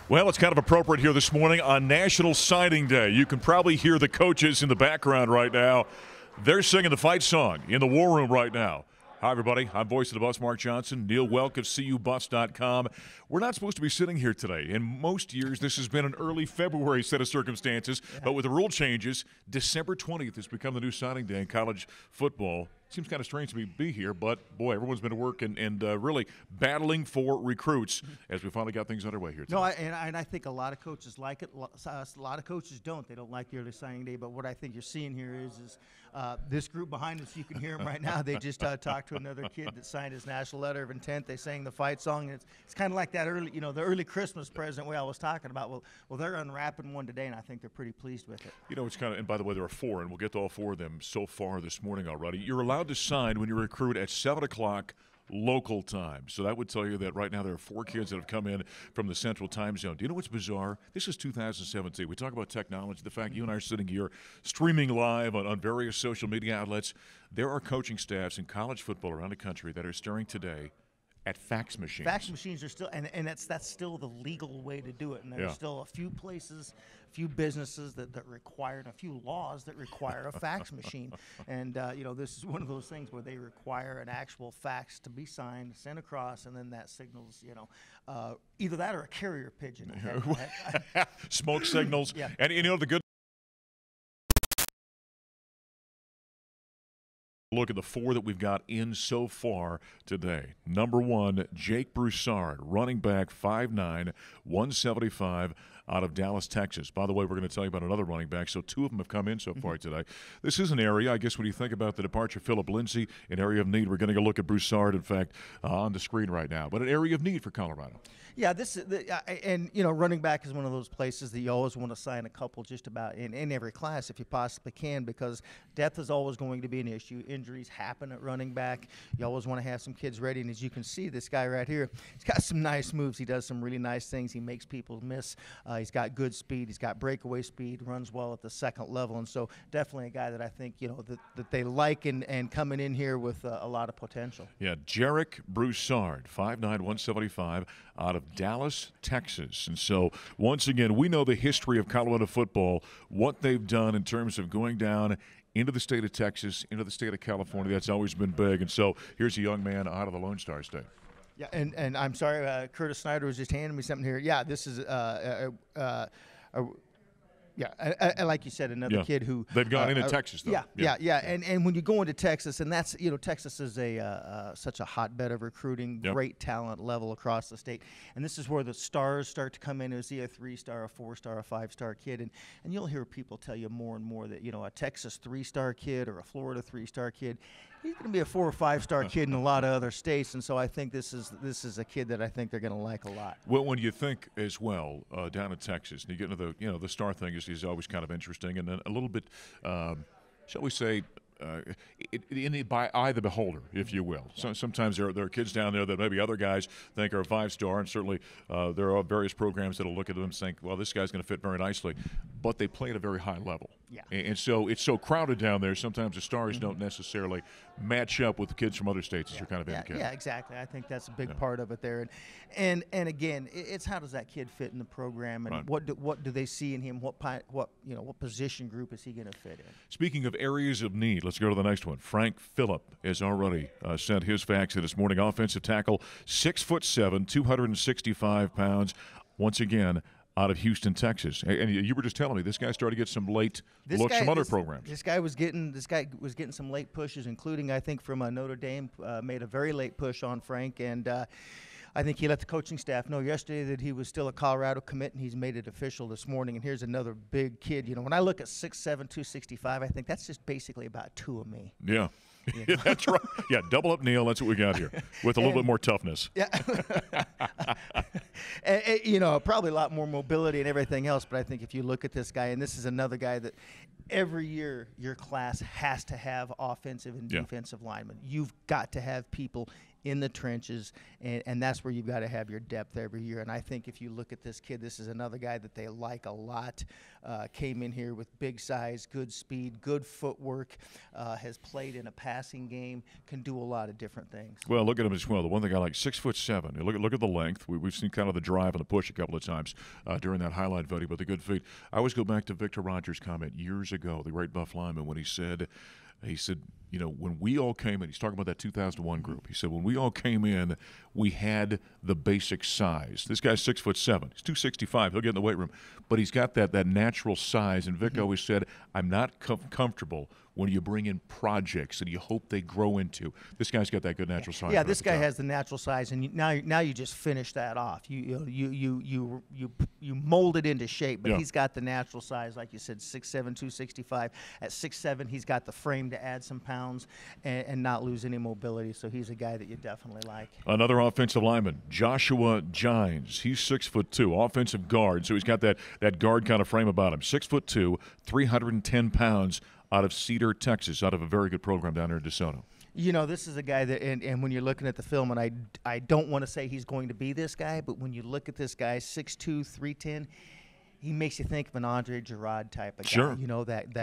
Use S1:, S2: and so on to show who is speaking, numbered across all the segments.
S1: Well, it's kind of appropriate here this morning on National Signing Day. You can probably hear the coaches in the background right now. They're singing the fight song in the war room right now. Hi, everybody. I'm voice of the bus, Mark Johnson. Neill, Woelk of CUBus.com. We're not supposed to be sitting here today. In most years, this has been an early February set of circumstances. But with the rule changes, December 20th has become the new signing day in college football. Seems kind of strange to be here, but, boy, everyone's been to work and really battling for recruits as we finally got things underway here today.
S2: No, and I think a lot of coaches like it. A lot of coaches don't. They don't like the early signing day. But what I think you're seeing here is this group behind us, you can hear them right now. They just talked to another kid that signed his national letter of intent. They sang the fight song. And it's kind of like that early, the early Christmas present way I was talking about. Well, they're unwrapping one today, and I think they're pretty pleased with it.
S1: It's kind of, and by the way, there are four, and we'll get to all four of them so far this morning already. You're allowed to sign when you recruit at 7 o'clock local time. So that would tell you that right now there are 4 kids that have come in from the central time zone. Do you know what's bizarre? This is 2017. We talk about technology, the fact you and I are sitting here streaming live on various social media outlets. There are coaching staffs in college football around the country that are staring today at fax machines.
S2: Fax machines are still, and that's still the legal way to do it. And there's still a few places, a few businesses that require, and a few laws that require a fax machine. And, this is one of those things where they require an actual fax to be signed, sent across, and then that signals, either that or a carrier pigeon.
S1: Smoke signals.
S2: Yeah.
S1: And, the good look at the 4 that we've got in so far today. Number 1, Jake Broussard, running back, 5'9", 175, out of Dallas, Texas. By the way, we're going to tell you about another running back, so 2 of them have come in so far today. This is an area, I guess, when you think about the departure of Philip Lindsay, an area of need. We're going to go look at Broussard, in fact, on the screen right now, but an area of need for Colorado.
S2: Yeah, running back is one of those places that you always want to sign a couple just about in every class if you possibly can, because depth is always going to be an issue. Injuries happen at running back. You always want to have some kids ready, and as you can see, this guy right here, he's got some nice moves. He does some really nice things. He makes people miss. He's got good speed. He's got breakaway speed, runs well at the second level, and so definitely a guy that I think, that they like and coming in here with a lot of potential.
S1: Yeah, Jarek Broussard, 5'9", 175, out of Dallas, Texas. And so, once again, we know the history of Colorado football, what they've done in terms of going down into the state of Texas, into the state of California. That's always been big. And so, here's a young man out of the Lone Star State.
S2: Yeah, and I'm sorry, Curtis Snyder was just handing me something here. Yeah, this is like you said, another kid who
S1: they've gone into Texas, though.
S2: Yeah. And when you go into Texas, and that's Texas is such a hotbed of recruiting, great talent level across the state, and this is where the stars start to come in. Is he a 3-star, a 4-star, a 5-star kid? And you'll hear people tell you more and more that a Texas 3-star kid or a Florida 3-star kid, he's going to be a 4 or 5-star kid in a lot of other states, and so I think this is a kid that I think they're going to like a lot.
S1: Well, when you think as well down in Texas, and you get into the star thing is always kind of interesting, and then a little bit, shall we say, by eye of the beholder, if you will. So sometimes there are kids down there that maybe other guys think are a 5-star, and certainly there are various programs that will look at them and think, well, this guy's going to fit very nicely, but they play at a very high level.
S2: Yeah.
S1: And so it's so crowded down there, sometimes the stars don't necessarily match up with the kids from other states, as you're kind of indicating.
S2: Yeah, exactly. I think that's a big part of it there. And again, it's how does that kid fit in the program, and what do they see in him? What position group is he going to fit in?
S1: Speaking of areas of need, let's go to the next one. Frank Phillip has already sent his fax in this morning. Offensive tackle, 6'7", 265 pounds. Once again, out of Houston, Texas. And you were just telling me this guy started to get some late looks from other programs.
S2: This guy was getting some late pushes, including I think from Notre Dame. Made a very late push on Frank, and I think he let the coaching staff know yesterday that he was still a Colorado commit, and he's made it official this morning. And here's another big kid. When I look at 6'7", 265, I think that's just basically about 2 of me.
S1: Yeah. That's right. Yeah, double up Neill. That's what we got here with a little bit more toughness.
S2: Yeah. and, probably a lot more mobility and everything else. But I think if you look at this guy, and this is another guy that every year your class has to have offensive and defensive linemen. You've got to have people in the trenches, and that's where you've got to have your depth every year. And I think if you look at this kid, this is another guy that they like a lot. Came in here with big size, good speed, good footwork, has played in a passing game, can do a lot of different things.
S1: Well, look at him as well. The one thing I like, 6'7". Look at the length. We've seen kind of the drive and the push a couple of times during that highlight video, but the good feet. I always go back to Victor Rogers' comment years ago, the great Buff lineman, when he said, you know, when we all came in, he's talking about that 2001 group. He said, when we all came in, we had the basic size. This guy's 6'7". He's 265. He'll get in the weight room, but he's got that natural size. And Vic always said, I'm not comfortable when you bring in projects that you hope they grow into. This guy's got that good natural size.
S2: Yeah, this guy has the natural size, and now you just finish that off. You mold it into shape, but he's got the natural size, like you said, 6'7", 265. At 6'7", he's got the frame to add some pounds and not lose any mobility. So he's a guy that you definitely like. Another
S1: offensive lineman, Joshua Gines. He's 6'2", offensive guard. So he's got that guard kind of frame about him. 6'2", 310 pounds. Out of Cedar, Texas, out of a very good program down there in DeSoto.
S2: You know, this is a guy that, and when you're looking at the film, and I don't want to say he's going to be this guy, but when you look at this guy, 6'2", 310, he makes you think of an Andre Gerard type of guy.
S1: Sure.
S2: You know, that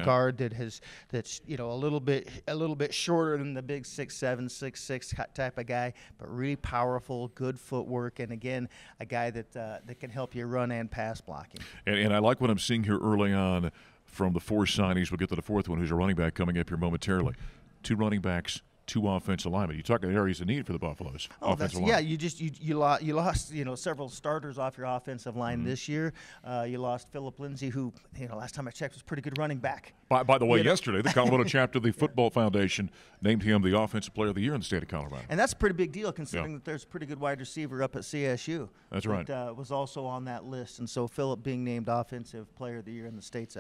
S2: guard that's you know a little bit shorter than the big 6'7", 6'6" type of guy, but really powerful, good footwork, and again, a guy that can help you run and pass blocking.
S1: And I like what I'm seeing here early on. From the four signees, we'll get to the fourth one, who's a running back coming up here momentarily. 2 running backs, 2 offensive linemen. You talk about areas of need for the Buffaloes.
S2: You lost several starters off your offensive line this year. You lost Philip Lindsay, who last time I checked was a pretty good running back.
S1: By the way, yesterday the Colorado chapter of the Football Foundation named him the Offensive Player of the Year in the state of Colorado.
S2: And that's a pretty big deal considering that there's a pretty good wide receiver up at CSU.
S1: That's right.
S2: That was also on that list, and so Philip being named Offensive Player of the Year in the state's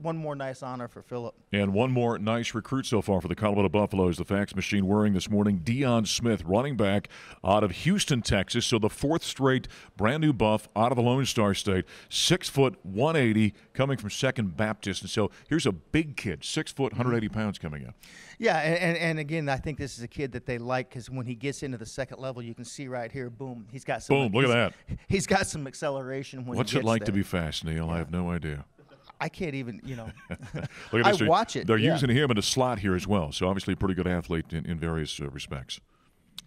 S2: one more nice honor for Philip.
S1: And one more nice recruit so far for the Colorado Buffaloes. The fax machine whirring this morning. Deion Smith, running back out of Houston, Texas. So the 4th straight brand new Buff out of the Lone Star State. 6 foot, 180, coming from Second Baptist. And so here's a big kid, 6 foot, 180 pounds coming in.
S2: Yeah, and again, I think this is a kid that they like because when he gets into the second level, you can see right here, boom, he's got some.
S1: Boom, look at that.
S2: He's got some acceleration when
S1: What's
S2: he gets
S1: it like
S2: there.
S1: to be fast, Neill? Yeah. I have no idea.
S2: I can't even,
S1: Look at this.
S2: I watch it.
S1: They're using him in a slot here as well, so obviously a pretty good athlete in various respects.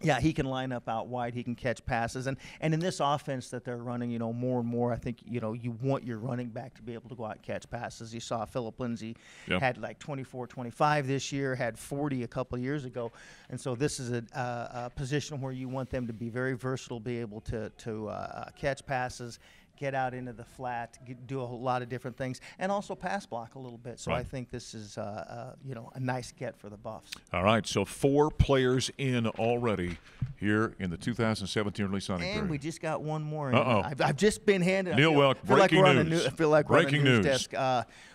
S2: Yeah, he can line up out wide. He can catch passes. And in this offense that they're running, more and more, I think, you want your running back to be able to go out and catch passes. You saw Philip Lindsay had like 24, 25 this year, had 40 a couple of years ago. And so this is a position where you want them to be very versatile, be able to catch passes, get out into the flat, do a lot of different things, and also pass block a little bit. So I think this is a nice get for the Buffs.
S1: All right, so 4 players in already here in the 2017 early signing period.
S2: And we just got one more. I've just been handed.
S1: Neill Woelk, breaking news.
S2: I feel like we're on a news
S1: desk.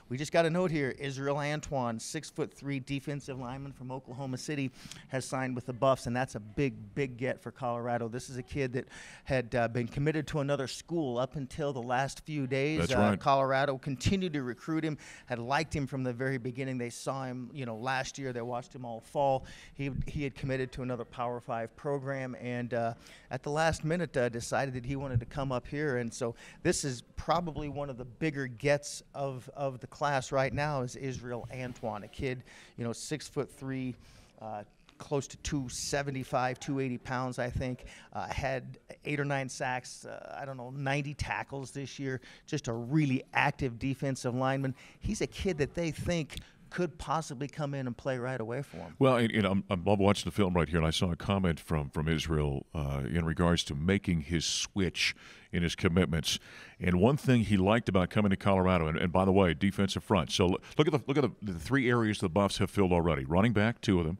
S2: We just got a note here. Israel Antoine, 6'3" defensive lineman from Oklahoma City, has signed with the Buffs, and that's a big, big get for Colorado. This is a kid that had been committed to another school up until the last few days.
S1: That's right.
S2: Colorado continued to recruit him, had liked him from the very beginning. They saw him, last year. They watched him all fall. He had committed to another Power 5 program, and at the last minute decided that he wanted to come up here. And so this is probably one of the bigger gets of the class right now is Israel Antoine, a kid, 6'3", close to 275, 280 pounds, I think. Had 8 or 9 sacks, 90 tackles this year. Just a really active defensive lineman. He's a kid that they think could possibly come in and play right away for him.
S1: Well, I'm watching the film right here, and I saw a comment from Israel in regards to making his switch in his commitments. And one thing he liked about coming to Colorado, and by the way, defensive front. So look at the 3 areas the Buffs have filled already. Running back, 2 of them.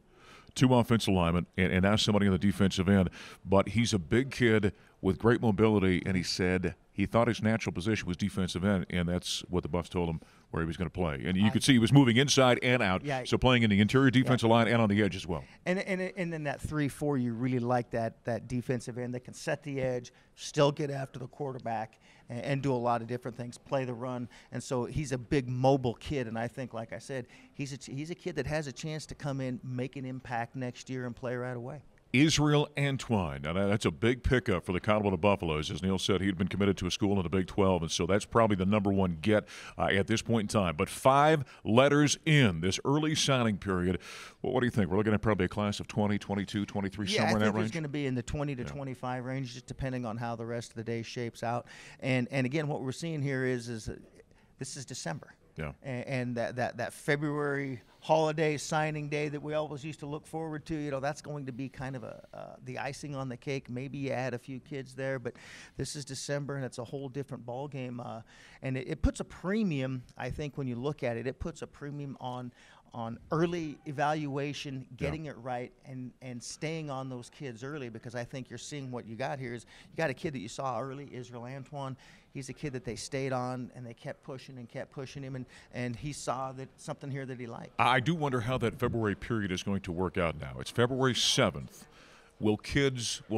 S1: 2 offensive linemen, and now somebody on the defensive end. But he's a big kid with great mobility, and he said he thought his natural position was defensive end, and that's what the Buffs told him where he was going to play. And you could see he was moving inside and out, so playing in the interior defensive line and on the edge as well.
S2: And in that 3-4, you really like that defensive end that can set the edge, still get after the quarterback, and do a lot of different things, play the run. And so he's a big mobile kid, and I think, like I said, he's a kid that has a chance to come in, make an impact next year, and play right away.
S1: Israel Antoine. Now, that's a big pickup for the Colorado Buffaloes. As Neill said, he'd been committed to a school in the Big 12, and so that's probably the number one get at this point in time. But 5 letters in this early signing period. Well, what do you think? We're looking at probably a class of 20, 22, 23, somewhere in that range?
S2: Yeah, I think it's going to be in the 20 to 25 range, just depending on how the rest of the day shapes out. And again, what we're seeing here is this is December.
S1: Yeah.
S2: And that February holiday signing day that we always used to look forward to, that's going to be kind of the icing on the cake. Maybe you add a few kids there, but this is December and it's a whole different ball game. And it puts a premium, I think, when you look at it. It puts a premium on early evaluation, getting it right, and staying on those kids early, because I think you're seeing what you got here is you got a kid that you saw early, Israel Antoine. He's a kid that they stayed on, and they kept pushing him, and he saw that something here that he liked.
S1: I do wonder how that February period is going to work out now. It's February 7th. Will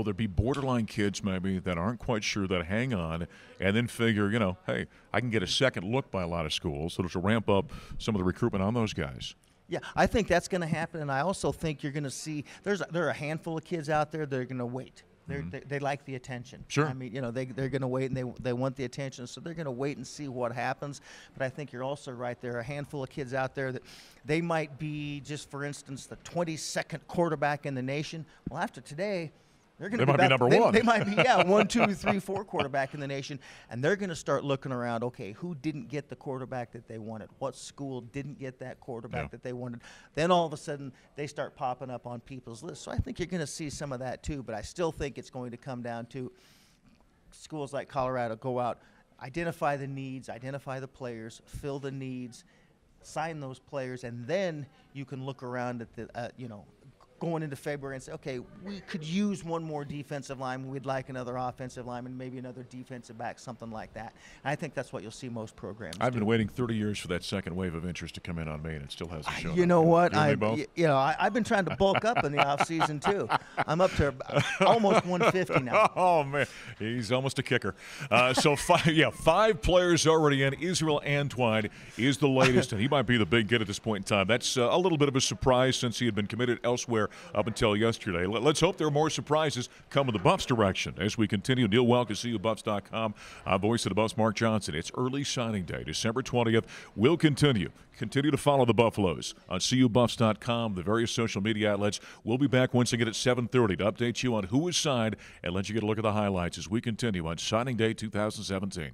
S1: there be borderline kids maybe that aren't quite sure, that hang on and then figure, hey, I can get a second look by a lot of schools, so to ramp up some of the recruitment on those guys?
S2: Yeah, I think that's going to happen, and I also think you're going to see there are a handful of kids out there that are going to wait. They like the attention.
S1: Sure.
S2: I mean, they're going to wait, and they want the attention, so they're going to wait and see what happens. But I think you're also right. There are a handful of kids out there that they might be, just for instance, the 22nd quarterback in the nation. Well, after today, they
S1: might be number one.
S2: They might be, 1, 2, 3, 4 quarterback in the nation, and they're going to start looking around. Okay, who didn't get the quarterback that they wanted? What school didn't get that quarterback that they wanted? Then all of a sudden they start popping up on people's lists. So I think you're going to see some of that too. But I still think it's going to come down to schools like Colorado go out, identify the needs, identify the players, fill the needs, sign those players, and then you can look around at the going into February and say, okay, we could use one more defensive lineman. We'd like another offensive lineman, maybe another defensive back, something like that. And I think that's what you'll see most programs do.
S1: I've been waiting 30 years for that second wave of interest to come in on me, and it still hasn't shown up.
S2: You know what?
S1: I've
S2: been trying to bulk up in the offseason too. I'm up to almost 150 now.
S1: Oh, man. He's almost a kicker. So, 5 players already in. Israel Antoine is the latest, and he might be the big get at this point in time. That's a little bit of a surprise since he had been committed elsewhere up until yesterday. Let's hope there are more surprises coming the Buffs' direction as we continue. Neill Woelk at CUBuffs.com. Voice of the Buffs, Mark Johnson. It's early signing day, December 20th. We'll continue to follow the Buffaloes on CUBuffs.com, the various social media outlets. We'll be back once again at 7:30 to update you on who is signed and let you get a look at the highlights as we continue on signing day 2017.